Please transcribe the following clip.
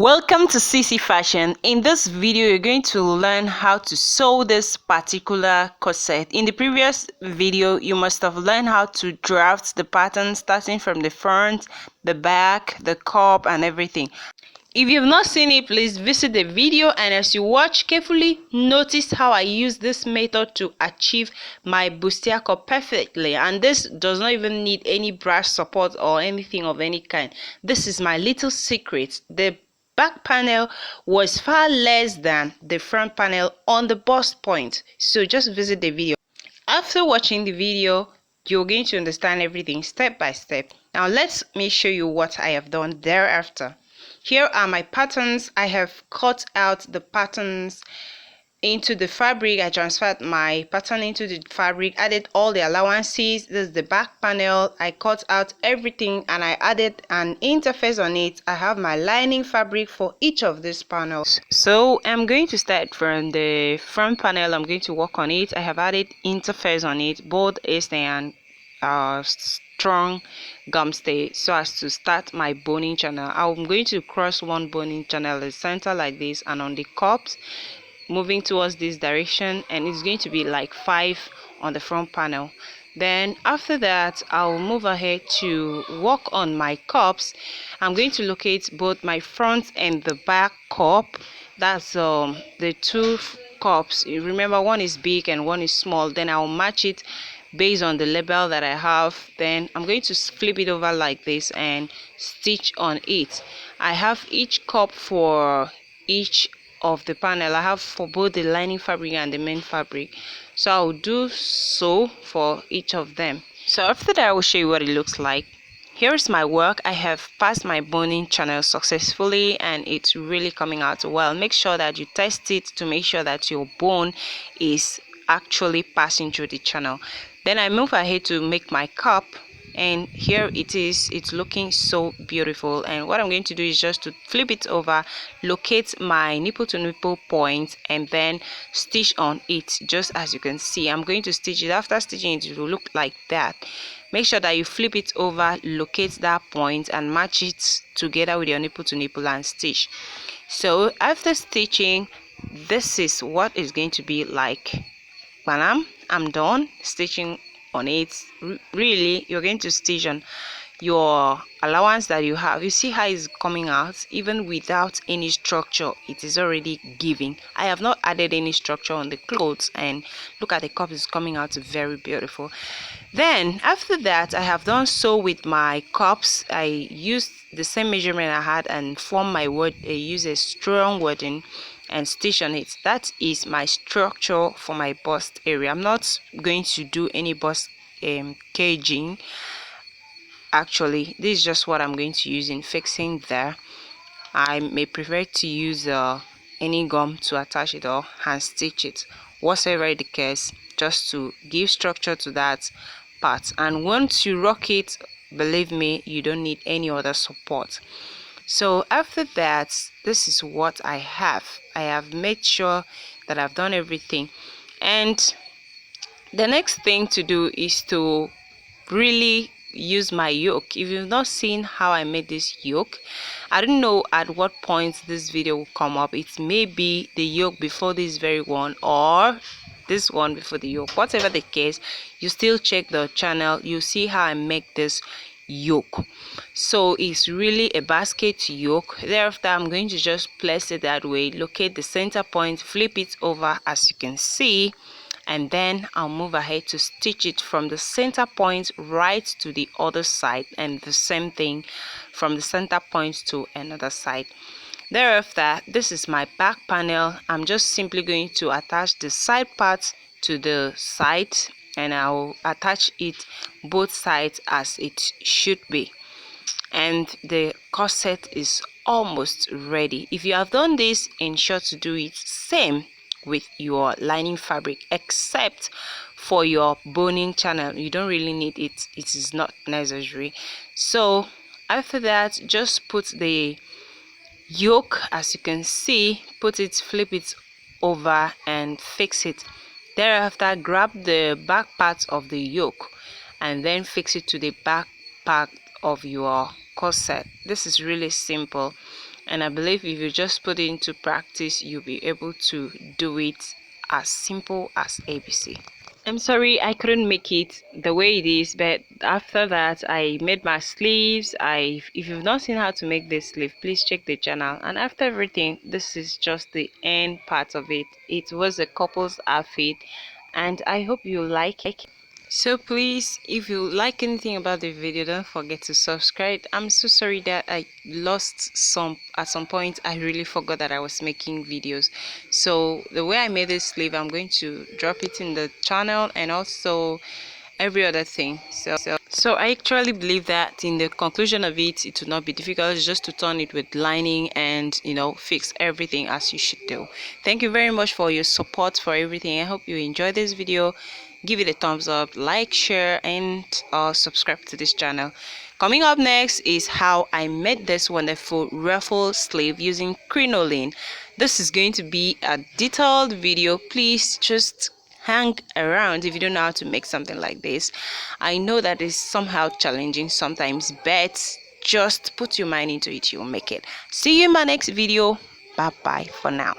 Welcome to CC Fashion. In this video, you're going to learn how to sew this particular corset. In the previous video, you must have learned how to draft the pattern starting from the front, the back, the cup, and everything. If you've not seen it, please visit the video, and as you watch carefully, notice how I use this method to achieve my bustier cup perfectly. And this does not even need any brush support or anything of any kind. This is my little secret. The back panel was far less than the front panel on the bust point, so just visit the video. After watching the video, you're going to understand everything step by step. Now let me show you what I have done thereafter. Here are my patterns. I have cut out the patterns into the fabric. I transferred my pattern into the fabric, added all the allowances. This is the back panel. I cut out everything and I added an interface on it. I have my lining fabric for each of these panels. So I'm going to start from the front panel. I'm going to work on it. I have added interface on it, both East and strong gum stay, so as to start my boning channel. I'm going to cross one boning channel in the center like this, and on the cups moving towards this direction, and it's going to be like 5 on the front panel. Then after that, I'll move ahead to work on my cups. I'm going to locate both my front and the back cup. That's the two cups. Remember, one is big and one is small. Then I'll match it based on the label that I have. Then I'm going to flip it over like this and stitch on it. I have each cup for each of the panel. I have for both the lining fabric and the main fabric, so I'll do so for each of them. So after that, I will show you what it looks like. Here's my work. I have passed my boning channel successfully and it's really coming out well. Make sure that you test it to make sure that your bone is actually passing through the channel. Then I move ahead to make my cup, and here it is. It's looking so beautiful, and what I'm going to do is just to flip it over, locate my nipple to nipple point, and then stitch on it. Just as you can see, I'm going to stitch it. After stitching it, it will look like that. Make sure that you flip it over, locate that point, and match it together with your nipple to nipple and stitch. So after stitching, this is what it's going to be like. When I'm done stitching on it, really you're going to stitch on your allowance that you have. You see how it's coming out even without any structure. It is already giving. I have not added any structure on the clothes, and look at the cup, is coming out very beautiful. Then after that, I have done so with my cups. I used the same measurement I had and form my word. I use a strong wording and stitch on it. That is my structure for my bust area. I'm not going to do any bust caging. Actually, this is just what I'm going to use in fixing there. I may prefer to use any gum to attach it or hand stitch it, whatever the case, just to give structure to that part. And once you rock it, believe me, you don't need any other support. So after that, this is what I have. I have made sure that I've done everything, and the next thing to do is to really use my yoke. If you've not seen how I made this yoke, I don't know at what point this video will come up. It may be the yoke before this very one, or this one before the yoke. Whatever the case, you still check the channel, you see how I make this yoke. So it's really a basket yoke. Thereafter, I'm going to just place it that way, locate the center point, flip it over as you can see, and then I'll move ahead to stitch it from the center point right to the other side, and the same thing from the center point to another side. Thereafter, this is my back panel. I'm just simply going to attach the side part to the side, and I'll attach it both sides as it should be, and the corset is almost ready. If you have done this, ensure to do it same with your lining fabric, except for your boning channel. You don't really need it, it is not necessary. So after that, just put the yoke, as you can see, put it, flip it over and fix it. Thereafter, grab the back part of the yoke and then fix it to the back part of your corset. This is really simple, and I believe if you just put it into practice, you'll be able to do it as simple as ABC. I'm sorry I couldn't make it the way it is, but after that I made my sleeves. If you've not seen how to make this sleeve, please check the channel. And after everything, this is just the end part of it. It was a couple's outfit, and I hope you like it. So please, if you like anything about the video, don't forget to subscribe. I'm so sorry that I lost at some point. I really forgot that I was making videos. So the way I made this sleeve, I'm going to drop it in the channel, and also every other thing. So I actually believe that in the conclusion of it, it will not be difficult. It's just to turn it with lining and, you know, fix everything as you should do. Thank you very much for your support for everything. I hope you enjoyed this video. Give it a thumbs up, like, share, and subscribe to this channel. Coming up next is how I made this wonderful ruffle sleeve using crinoline. This is going to be a detailed video. Please just hang around if you don't know how to make something like this. I know that is somehow challenging sometimes, but just put your mind into it, you'll make it. See you in my next video. Bye bye for now.